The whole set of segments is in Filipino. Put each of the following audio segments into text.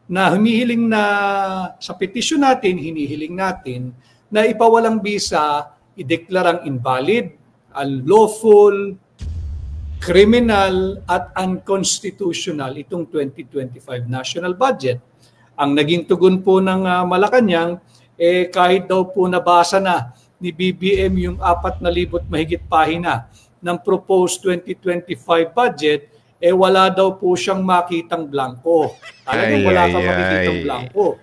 na hinihiling na sa petisyon natin, hinihiling natin na ipawalang bisa, ideklarang invalid, unlawful, criminal at unconstitutional itong 2025 national budget. Ang naging tugon po ng Malacanang, kahit daw po nabasa na ni BBM yung 4,000 mahigit pahina ng proposed 2025 budget, wala daw po siyang makitang blanco. Talagang wala kang makikitang blanco.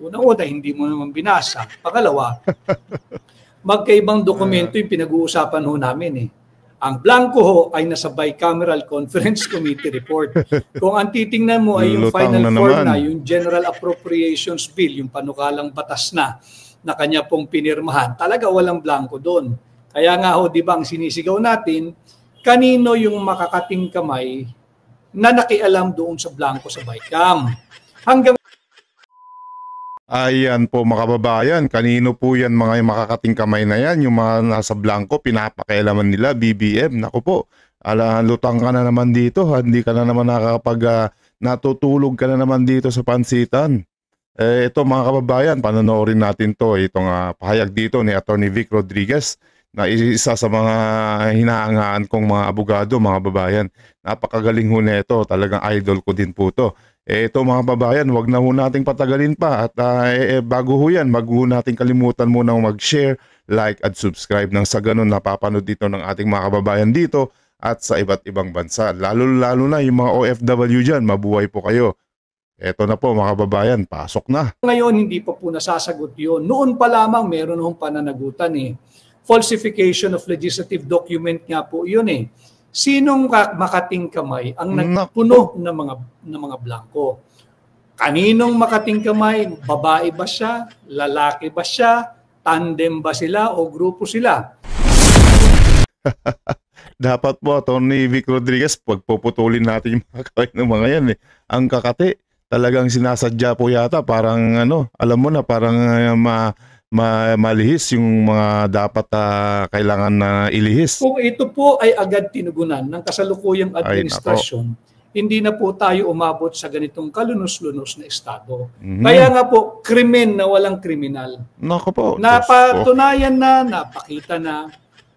Unang-una, hindi mo naman binasa. Pangalawa, magkaibang dokumento yung pinag-uusapan ho namin. Ang blanco ho ay nasa Bicameral Conference Committee report. Kung ang titingnan mo ay yung final form na, yung General Appropriations Bill, yung panukalang batas na kanya pong pinirmahan, talaga walang blanco doon. Kaya nga ho, di ba, ang sinisigaw natin, kanino yung makakating kamay na nakialam doon sa blanco sa Bicam? Hanggang ayan po mga kababayan, kanino po yan mga makakating kamay na yan, yung mga nasa blanco, pinapakialaman nila, BBM. Naku po, lutang ka na naman dito, hindi ka na naman natutulog ka na naman dito sa pansitan. Ito mga kababayan, panonoorin natin to, itong pahayag dito ni Attorney Vic Rodriguez, na isa sa mga hinahangaan kong mga abogado, mga babayan. Napakagaling ho nito, talagang idol ko din po to. Ito mga babayan, wag na ho nating patagalin pa at bago ho yan, wag ho nating kalimutan muna mag-share, like at subscribe nang sa ganun napapanood dito ng ating mga kababayan dito at sa iba't ibang bansa. Lalo na yung mga OFW dyan, mabuhay po kayo. Ito na po mga kababayan, pasok na. Ngayon hindi pa po nasasagot yun. Noon pa lamang meron hong pananagutan Falsification of legislative document nga po yun Sinong makating kamay ang nagpuno ng mga blanco? Kaninong makating kamay? Babae ba siya? Lalaki ba siya? Tandem ba sila o grupo sila? Dapat po, Attorney Vic Rodriguez, pagpuputulin natin yung mga kawin ng mga yan Ang kakati, talagang sinasadya po yata, parang alam mo na, parang malihis yung mga dapat kailangan na ilihis. Kung ito po ay agad tinugunan ng kasalukuyang administrasyon, hindi na po tayo umabot sa ganitong kalunos-lunos na estado. Kaya nga po, krimen na walang kriminal. Naku po. Napatunayan na, napakita na,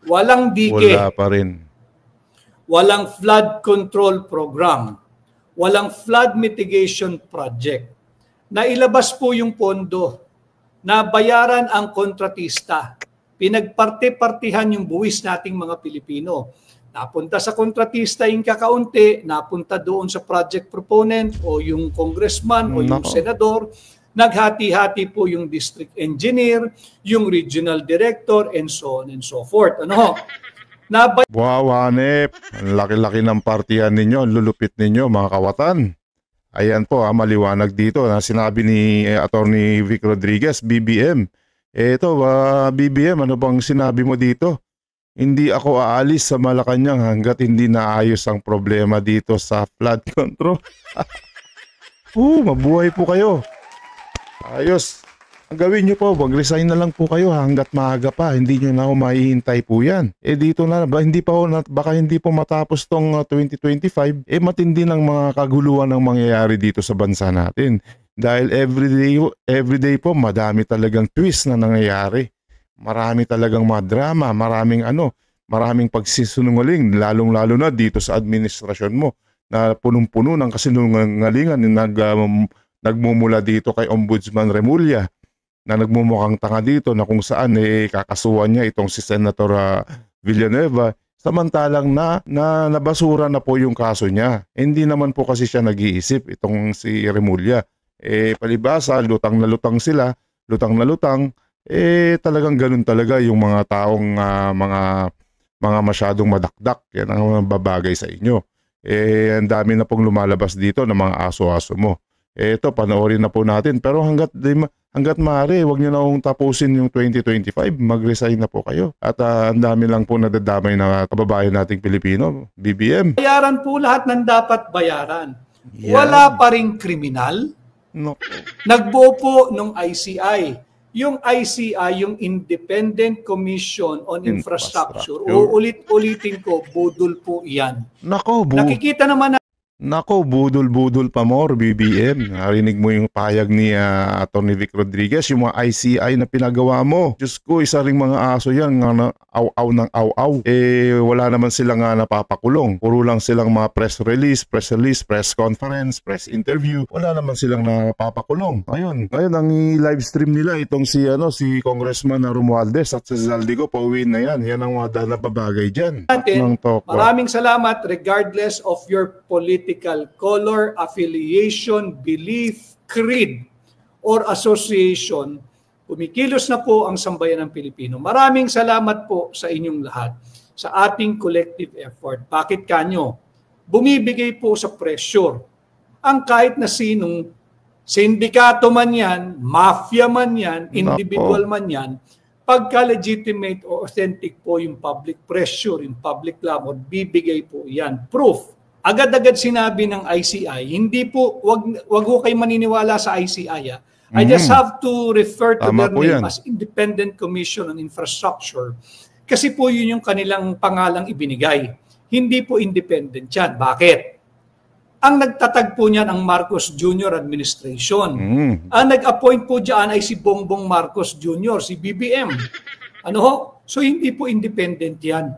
walang dige. Wala pa rin. Walang flood control program. Walang flood mitigation project. Nailabas po yung pondo na bayaran ang kontratista. Pinagparte-partihan yung buwis nating mga Pilipino. Napunta sa kontratista yung kakaunti, napunta doon sa project proponent o yung congressman o yung senador. Naghati-hati po yung district engineer, yung regional director, and so on and so forth. Wow, Hanep. Ang laki-laki ng partihan ninyo, lulupit ninyo mga kawatan. Ayan po, maliwanag dito na sinabi ni Attorney Vic Rodriguez, BBM. Ito, BBM, ano bang sinabi mo dito? Hindi ako aalis sa Malacanang hanggat hindi naayos ang problema dito sa flood control. Mabuhay po kayo. Ayos. Ang gawin nyo po, mag-resign na lang po kayo hanggat maaga pa. Hindi nyo na ako mahihintay po yan. Dito na, baka hindi po matapos tong 2025, matindi ng mga kaguluhan ang mangyayari dito sa bansa natin. Dahil everyday po, madami talagang twist na nangyayari. Marami talagang mga drama, maraming pagsisunungaling, lalong-lalo na dito sa administrasyon mo, na punong-puno ng kasinungalingan nagmumula dito kay Ombudsman Remulla, na nagmumukhang tanga dito na kung saan kakasuhan niya itong si Senator Villanueva, samantalang nabasura na po yung kaso niya. Hindi naman po kasi siya nag-iisip itong si Remulla. Palibasa, lutang na lutang sila, talagang ganun talaga yung mga taong mga masyadong madakdak. Yan ang babagay sa inyo. Ang dami na pong lumalabas dito ng mga aso-aso mo. Ito, panoorin na po natin. Pero hanggat maaari, huwag nyo na akong tapusin yung 2025. Mag-resign na po kayo. At ang dami lang po nadadamay na kababayan nating Pilipino, BBM. Bayaran po lahat ng dapat bayaran. Wala pa ring kriminal. Nagbuo po nung ICI. Yung ICI, yung Independent Commission on Infrastructure, uulit-ulitin ko, budol po yan. Nako, nakikita naman Nako, budol-budol pa more, BBM. Narinig mo yung pahayag ni Atty. Vic Rodriguez, yung mga ICI na pinagawa mo. Diyos ko, isa ring mga aso yan, nga na aw-aw ng aw-aw. Wala naman silang napapakulong. Puro lang silang mga press release, press conference, press interview. Wala naman silang napapakulong. Ngayon ang live stream nila, itong si Congressman Romualdez at si Zaldico, pauwiin na yan. Yan ang mga napabagay dyan. Maraming salamat regardless of your political color, affiliation, belief, creed, or association. Kumikilos na po ang sambayan ng Pilipino. Maraming salamat po sa inyong lahat sa ating collective effort. Bakit kanyo? Bumibigay po sa pressure ang kahit na sinong sindikato man yan, mafia man yan, individual man yan, pagka legitimate o authentic po yung public pressure, yung public clamor, bibigay po yan. Proof. Agad-agad sinabi ng ICI, hindi po, wag ho kayo maniniwala sa ICI. I just have to refer to their name as Independent Commission on Infrastructure. Kasi po yun yung kanilang pangalang ibinigay. Hindi po independent yan. Bakit? Ang nagtatag po niyan ang Marcos Jr. Administration. Ang nag-appoint po dyan ay si Bongbong Marcos Jr., si BBM. So hindi po independent yan.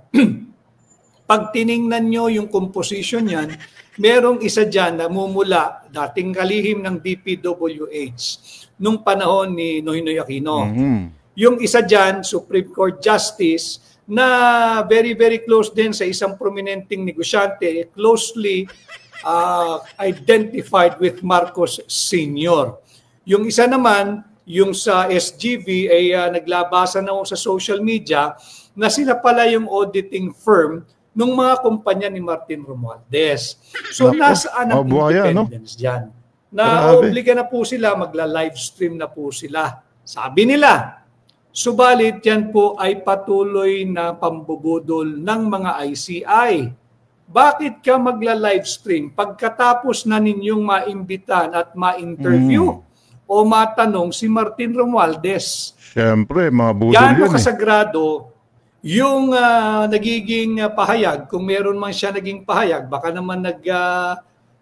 Pag tiningnan nyo yung composition yan, merong isa dyan na mumula, dating kalihim ng DPWH, nung panahon ni Noynoy Aquino. Yung isa dyan, Supreme Court Justice, na very, very close din sa isang prominenteng negosyante, closely identified with Marcos Sr. Yung isa naman, yung sa SGV, ay naglabasan na sa social media na sila pala yung auditing firm nung mga kumpanya ni Martin Romualdez. So, nasaan ang independence dyan? Na-obliga na po sila, magla-livestream na po sila. Sabi nila, subalit yan po ay patuloy na pambubudol ng mga ICI. Bakit ka magla-livestream pagkatapos na ninyong maimbitan at ma-interview o matanong si Martin Romualdez? Siyempre, mga budol yan kasagrado yung nagiging pahayag, kung meron man siya naging pahayag, baka naman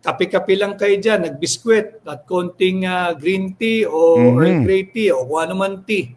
kape-kape lang kayo dyan, nagbiskwit at konting green tea o Earl Grey tea o kung ano man tea.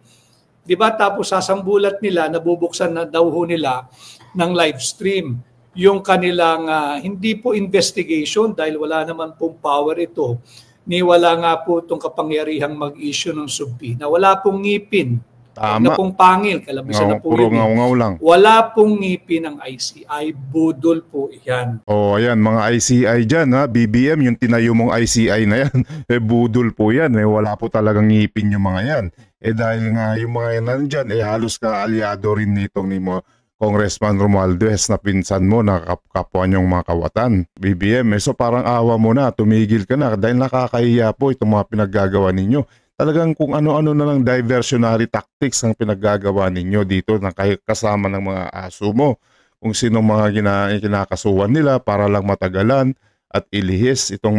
Diba? Tapos sasambulat nila, nabubuksan na daw ho nila ng live stream. Yung kanilang, hindi po investigation dahil wala naman pong power ito, ni wala nga po itong kapangyarihang mag-issue ng subpoena. Wala pong ngipin. Tama. Na pong pangil, kalabisan na po yun. Ngaw lang. Wala pong ngipin ng ICI, budol po yan. Ayan, mga ICI dyan, BBM, yung tinayo mong ICI na yan, budol po yan, wala po talagang ngipin yung mga yan. Dahil nga yung mga yan nandyan, halos ka-aliado rin nitong ni mo, Congressman Romualdez na pinsan mo na kapwa niyong mga kawatan, BBM. So parang awa mo na, tumigil ka na dahil nakakahiya po itong mga pinaggagawa ninyo. Talagang kung ano-ano na lang diversionary tactics ang pinaggagawa ninyo dito na kasama ng mga aso mo. Kung sino mga kinakasuhan nila para lang matagalan at ilihis itong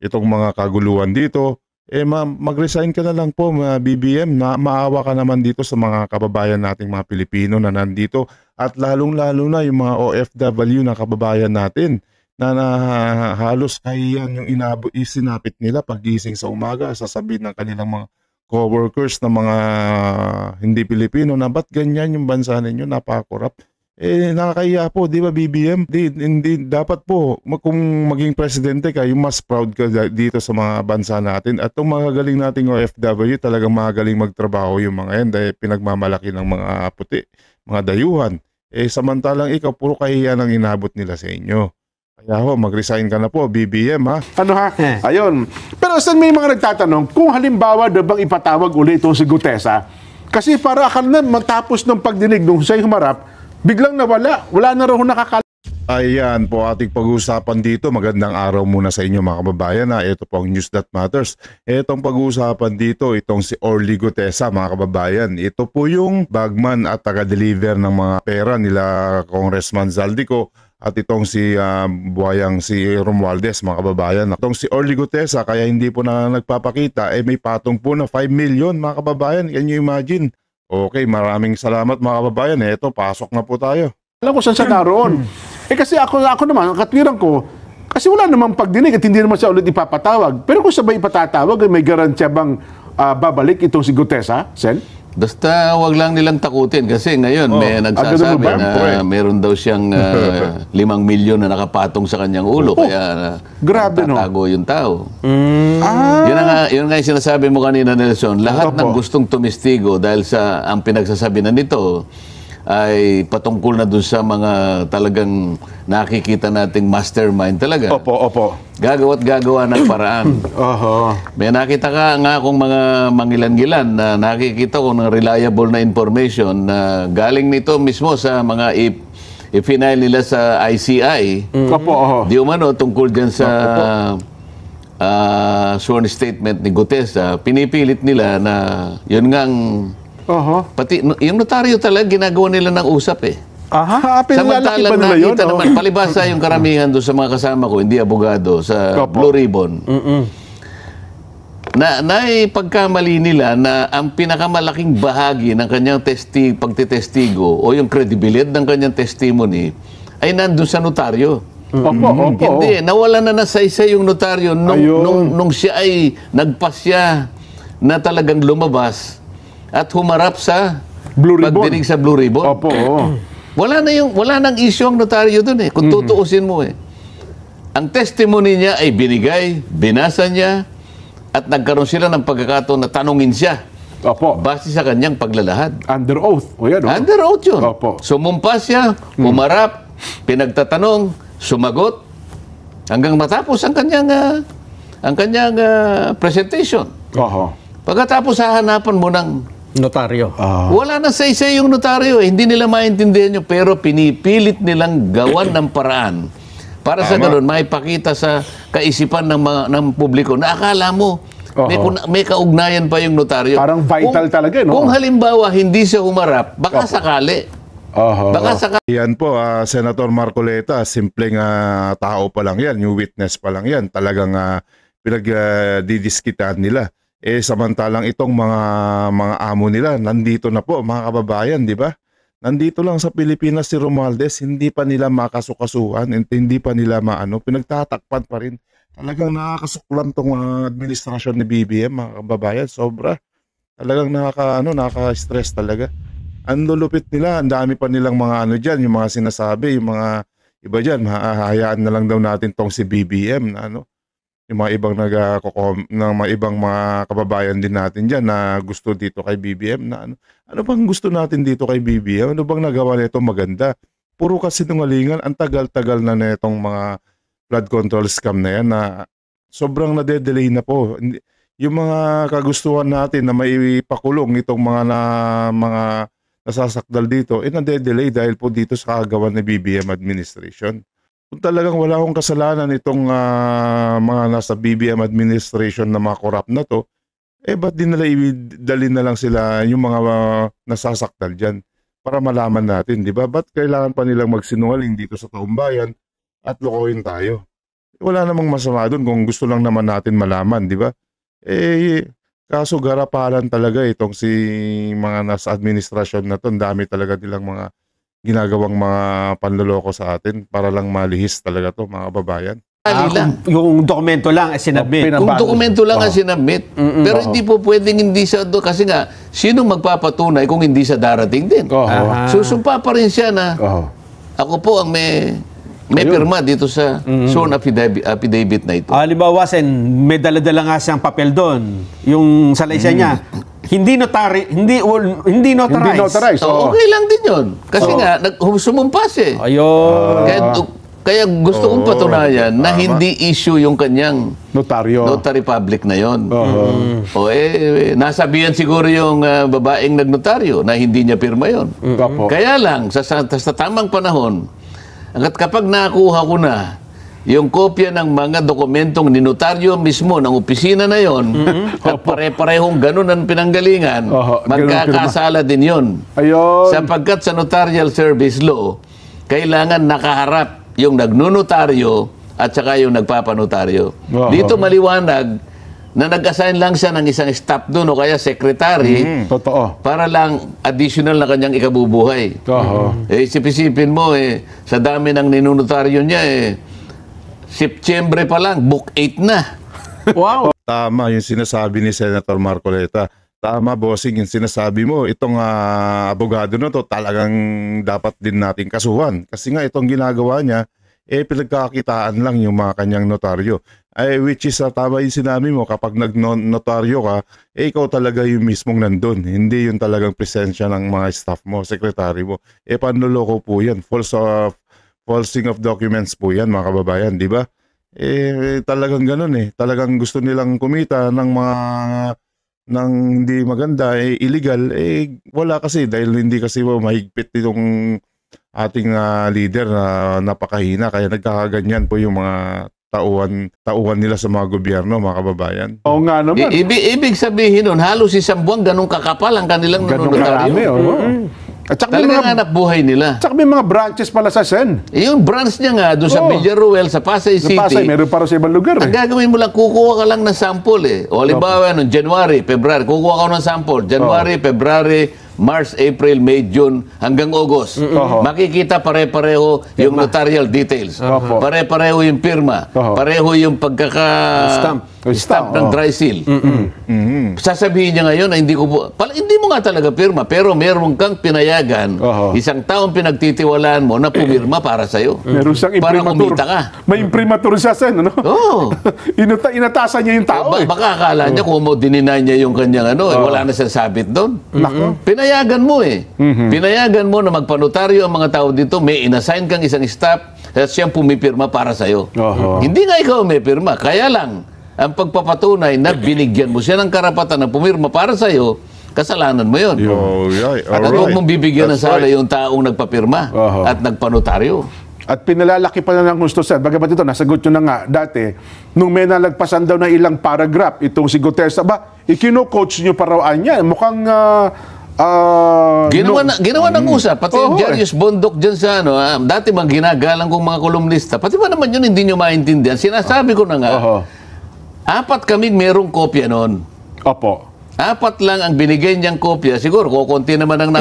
mga kaguluhan dito. Mag-resign ka na lang po, BBM, na maawa ka naman dito sa mga kababayan nating mga Pilipino na nandito at lalong-lalo na yung mga OFW na kababayan natin na halos kahiyan yung isinapit nila pagising sa umaga, sasabihin ng kanilang mga co-workers na mga hindi Pilipino na ba't ganyan yung bansa ninyo, napaka-corrupt. Nakakahiya po, di ba BBM? Hindi dapat po, kung maging presidente ka, yung mas proud ka dito sa mga bansa natin. At itong mga galing nating OFW, talagang magaling magtrabaho yung mga yan dahil pinagmamalaki ng mga puti, mga dayuhan. Samantalang ikaw, puro kahiya ang inabot nila sa inyo. Kaya mag-resign ka na po, BBM, ha? Ayun. Pero saan may mga nagtatanong, kung halimbawa daw bang ipatawag ulit itong si Gutesa, kasi para akala na matapos ng pagdinig nung siya'y humarap, biglang nawala. Wala na raw nakakala. Ayan po ating pag-uusapan dito. Magandang araw muna sa inyo mga kababayan. Ito po ang News That Matters. Itong pag-uusapan dito, itong si Orly Gutesa mga kababayan. Ito po yung bagman at taga-deliver ng mga pera nila Congressman Zaldico at itong si buhayang si Romualdez mga kababayan. Itong si Orly Gutesa kaya hindi po na nagpapakita may patong po na 5 million mga kababayan. Can you imagine? Okay, maraming salamat mga kababayan. Ito, pasok na po tayo. Alam ko saan siya naroon. Kasi ako naman, ang katwiran ko, Kasi wala namang pagdinig at hindi naman siya ulit ipapatawag. Pero kung sabay ipatatawag, may garantiya bang babalik itong si Gutesa, Sen? Basta wag lang nilang takutin kasi ngayon may nagsasabi na meron daw siyang 5 milyon na nakapatong sa kanyang ulo kaya grabe, tatago yung tao. Yun nga yung sinasabi mo kanina, Nelson. Lahat ng gustong tumistigo dahil sa ang pinagsasabi na nito ay patungkol na dun sa mga talagang nakikita nating mastermind talaga. Opo. Gagawa ng paraan. May nakita ka nga akong mga mangilan-gilan na nakikita ko ng reliable na information na galing nito mismo sa mga i-final nila sa ICI. Di umano tungkol dyan sa sworn statement ni Gutesa, pinipilit nila na yun ngang pati yung notaryo talaga ginagawa nila ng usap eh. Samantalang nakita naman, palibasa yung karamihan doon sa mga kasama ko, hindi abogado, sa Blue Ribbon. Na pagkamali nila na ang pinakamalaking bahagi ng kanyang pagtitestigo o yung credibility ng kanyang testimony ay nandun sa notaryo. Hindi, nawala na nasaysay yung notaryo nung siya ay nagpasya na talagang lumabas at humarap sa pagdinig sa Blue Ribbon. Wala nang issue ang notaryo doon eh. Kung tutuusin mo eh. Ang testimony niya ay binigay, binasa niya, at nagkaroon sila ng pagkakataon na tanungin siya. Base sa kanyang paglalahad. Under oath. Under oath yun. Sumumpa siya, humarap, pinagtatanong, sumagot, hanggang matapos ang kanyang presentation. Pagkatapos hahanapan mo ng notaryo. Wala na say-say yung notaryo. Hindi nila maintindihan yun, pero pinipilit nilang gawan ng paraan para sa ganun, maipakita sa kaisipan ng publiko na akala mo may kaugnayan pa yung notaryo. Parang vital talaga, no? Kung halimbawa hindi siya humarap, baka sakali. Yan po, Senator Marcoleta, simpleng tao pa lang yan, yung witness pa lang yan. Talagang pinagdidiskitan nila. Samantalang itong mga amo nila, nandito na po, mga kababayan, di ba? Nandito lang sa Pilipinas si Romualdez, hindi pa nila makasukasuhan, hindi pa nila pinagtatakpan pa rin. Talagang nakakasuklam tong administrasyon ni BBM, mga kababayan, sobra. Talagang nakaka-stress talaga. Ang lulupit nila, ang dami pa nilang mga dyan, yung mga sinasabi, yung mga iba dyan, hayaan na lang daw natin tong si BBM na yung mga ibang mga ibang mga kababayan din natin diyan na gusto dito kay BBM na ano bang gusto natin dito kay BBM? Ano bang nagawa nito maganda? Puro kasinungalingan, ang tagal-tagal na nitong mga flood control scam na yan na sobrang nade-delay na po. Yung mga kagustuhan natin na maipakulong itong mga nasasakdal dito, nade-delay dahil po dito sa kagawan ni BBM administration. Kung talagang wala akong kasalanan itong mga nasa BBM administration na mga corrupt na to, ba't di nila idali na lang sila yung mga nasasakdal dyan para malaman natin, di ba? Ba't kailangan pa nilang magsinungaling dito sa taong bayan at lokohin tayo? Wala namang masama doon kung gusto lang naman natin malaman, di ba? Kaso garapalan talaga itong si mga nasa administrasyon na to, dami talaga nilang mga ginagawang mga panloloko sa atin para lang malihis talaga to, mga kababayan. Yung dokumento lang sinabmit. Kung dokumento lang ang sinabmit. Pero hindi po pwedeng hindi siya doon. Kasi nga, sinong magpapatunay kung hindi siya darating din? Susumpa pa rin siya na ako po ang may pirma dito sa sworn affidavit na ito. Halimbawa, Sen, may dala-dala nga siyang papel doon. Yung salaysay niya. Hindi notarized. Okay lang din yun. Kasi nga, sumumpas eh. Kaya gusto kong patunayan na hindi issue yung kanyang notary public na yon. Nasabihan siguro yung babaeng nagnotaryo na hindi niya pirma yon. Kaya lang, sa tamang panahon, kapag nakuha ko na yung kopya ng mga dokumentong ninotaryo mismo ng opisina na yon, at pare-parehong ganun ang pinanggalingan, magkakasala din yon. Sapagkat sa notarial service law, kailangan nakaharap yung nagnunotaryo at saka yung nagpapanotaryo. Dito maliwanag na nag-assign lang siya ng isang staff doon o kaya secretary para lang additional na kanyang ikabubuhay. Isipin mo, sa dami ng ninunotaryo niya, Septyembre pa lang, book 8 na. Wow. Tama yung sinasabi ni Senator Marcoleta. Tama, bossing, yung sinasabi mo. Itong abogado na to talagang dapat din natin kasuhan. Kasi nga itong ginagawa niya, pinagkakitaan lang yung mga kanyang notaryo. Which is, tama yung sinabi mo, kapag nag-notaryo ka, ikaw talaga yung mismong nandun. Hindi yung talagang presensya ng mga staff mo, sekretary mo. Panloloko po yan. Falsing of documents po yan, mga kababayan, di ba? Talagang ganun Talagang gusto nilang kumita ng mga ng hindi maganda, illegal. Wala kasi dahil hindi kasi mahigpit itong ating leader na napakahina. Kaya nagkakaganyan po yung mga tauhan nila sa mga gobyerno, mga kababayan. Oo nga naman. Ibig sabihin nun, halos isang buwan ganun kakapal ang kanilang Ganun notaryo. karami, oo. At saka may Talagang mga, hanap buhay nila. tsaka may mga branches pala sa Sen. Yung branch niya nga, doon sa Oo. Villaruel, sa Pasay Sa City, Pasay, meron para sa ibang lugar. ang gagawin mo lang, kukuha ka lang ng sample O halimbawa, noong January, February, kukuha ka ng sample. January, February, March, April, May, June, hanggang August. Makikita pare-pareho yung notarial details. Opo. Pare-pareho yung pirma. Pareho yung stamp ng dry seal. Sasabihin niya ngayon na hindi mo nga talaga pirma, pero meron kang pinayagan, isang taong pinagtitiwalaan mo na pumirma para sa'yo. Meron siyang Para imprimatur. kumita ka. May imprimatur siya, Sen, ano? Oo. Inatasan niya yung tao, Baka akala niya kung dininay niya yung kanyang wala na siyang sabit doon. Pinayagan mo Pinayagan mo na magpanotaryo ang mga tao dito, may inassign kang isang staff at siyang pumipirma para sa'yo. Hindi nga ikaw may pirma, kaya lang ang pagpapatunay na binigyan mo siya ng karapatan na pumirma para sa'yo, kasalanan mo yun. At huwag mong bibigyan ng sala yung taong nagpapirma at nagpanotaryo. At pinalalaki pa na ng gusto, Sen. Bagamat ito, nasagot nyo na nga dati, nung may nalagpasan daw na ilang paragraph, itong si Gutesa, ikino-coach nyo paraan niya. Mukhang Ginawa ng usap, pati yung Jarius Bondok dyan sa dati mang ginagalang kong mga kolumnista, pati ba naman yun hindi nyo maintindihan? Sinasabi ko na nga, 4 kaming merong kopya noon. Opo. 4 lang ang binigay niyang kopya. Siguro, kukunti naman ang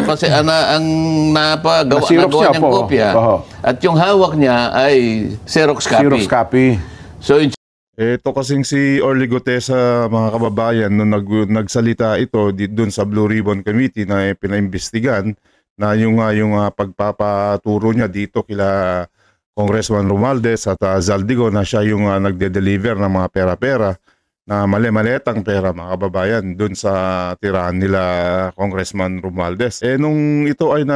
napagawa niyang kopya. At yung hawak niya ay Xerox copy. Xerox copy. So, Ito kasing si Orly Gutesa, mga kababayan, nung nagsalita ito doon sa Blue Ribbon Committee na pinaimbestigan na yung pagpapaturo niya dito kila Congressman Romualdez at Zaldigo na siya yung nagde-deliver ng mga pera-pera na mali-maletang pera, mga kababayan, doon sa tirahan nila Congressman Romualdez. Nung ito ay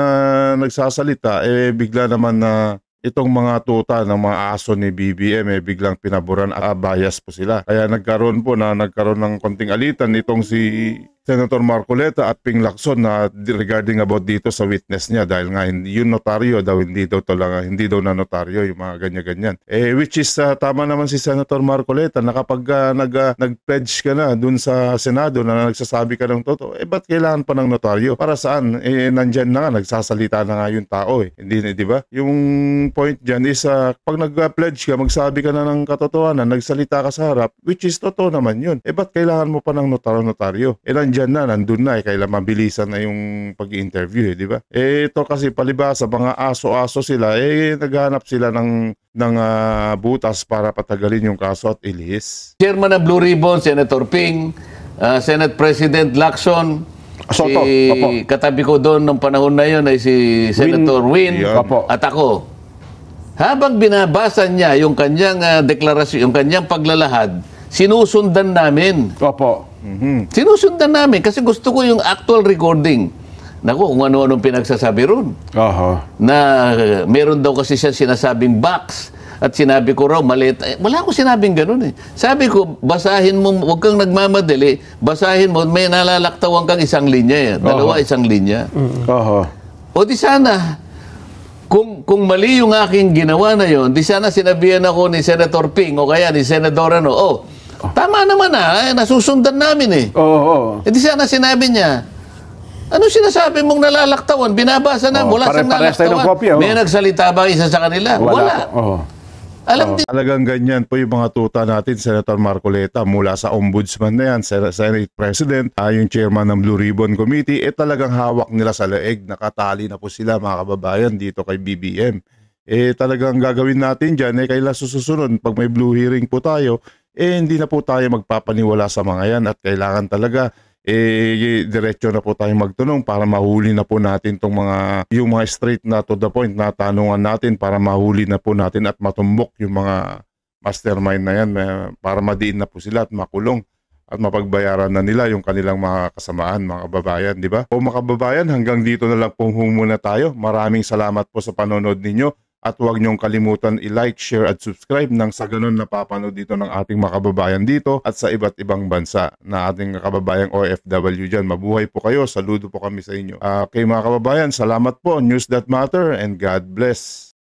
nagsasalita, bigla naman na itong mga tuta ng mga aso ni BBM biglang pinaboran, bias po sila. Kaya nagkaroon ng konting alitan itong si Senator Marcoleta at Ping Lacson na regarding about dito sa witness niya dahil nga yung notaryo daw hindi daw na notaryo yung mga ganyan-ganyan. Which is tama naman si Senator Marcoleta na kapag nag-pledge ka na dun sa Senado na nagsasabi ka ng totoo, ba't kailangan pa ng notaryo? Para saan? Nandyan na nga, nagsasalita na nga yung tao Hindi, di ba? Yung point dyan is pag nag-pledge ka, magsabi ka na ng katotohanan, nagsalita ka sa harap, which is totoo naman yun. Ba't kailangan mo pa ng notaryo? Nandun na kailan mabilisan na yung pag-i-interview di ba? Ito kasi palibasa, mga aso-aso sila, naghanap sila ng butas para patagalin yung kaso at ilihis. Chairman ng Blue Ribbon, Senator Ping, Senate President Lacson, Soto, katabi ko doon ng panahon na yun ay si Senator Win at ako. Habang binabasa niya yung kanyang deklarasyon, yung kanyang paglalahad, sinusundan namin. Sinusundan namin kasi gusto ko yung actual recording. Naku, kung ano-anong pinagsasabi ron. Na meron daw kasi siya sinasabing box at sinabi ko raw maliit. Wala akong sinabing ganun Sabi ko, basahin mo, huwag kang nagmamadali, basahin mo, may nalalaktawan kang isang linya dalawa isang linya. O di sana, kung mali yung aking ginawa na yon, di sana sinabihan ako ni Senator Ping o kaya ni Senador tama naman nasusundan namin Di sana sinabi niya, ano sinasabi mong nalalaktawan? Binabasa na, wala siyang nalalaktawan. May nagsalita ba isa sa kanila? Wala. Talagang ganyan po yung mga tuta natin, Senator Marcoleta, mula sa ombudsman na yan, Senate President, yung chairman ng Blue Ribbon Committee, talagang hawak nila sa leeg, nakatali na po sila, mga kababayan, dito kay BBM. talagang gagawin natin dyan, kailan susunod, pag may blue hearing po tayo, hindi na po tayo magpapaniwala sa mga yan at kailangan talaga diretso na po tayo magtanong para mahuli na po natin yung mga straight na to the point na tanungan natin para mahuli na po natin at matumbok yung mga mastermind na yan para madiin na po sila at makulong at mapagbayaran na nila yung kanilang mga kasamaan, mga kababayan, di ba? O mga kababayan, hanggang dito na lang po muna tayo. Maraming salamat po sa panonood ninyo. At huwag niyong kalimutan i-like, share at subscribe nang sa ganun napapanood dito ng ating mga kababayan dito at sa iba't ibang bansa na ating kababayang OFW dyan. Mabuhay po kayo. Saludo po kami sa inyo. Okay mga kababayan, salamat po. News That Matter and God bless.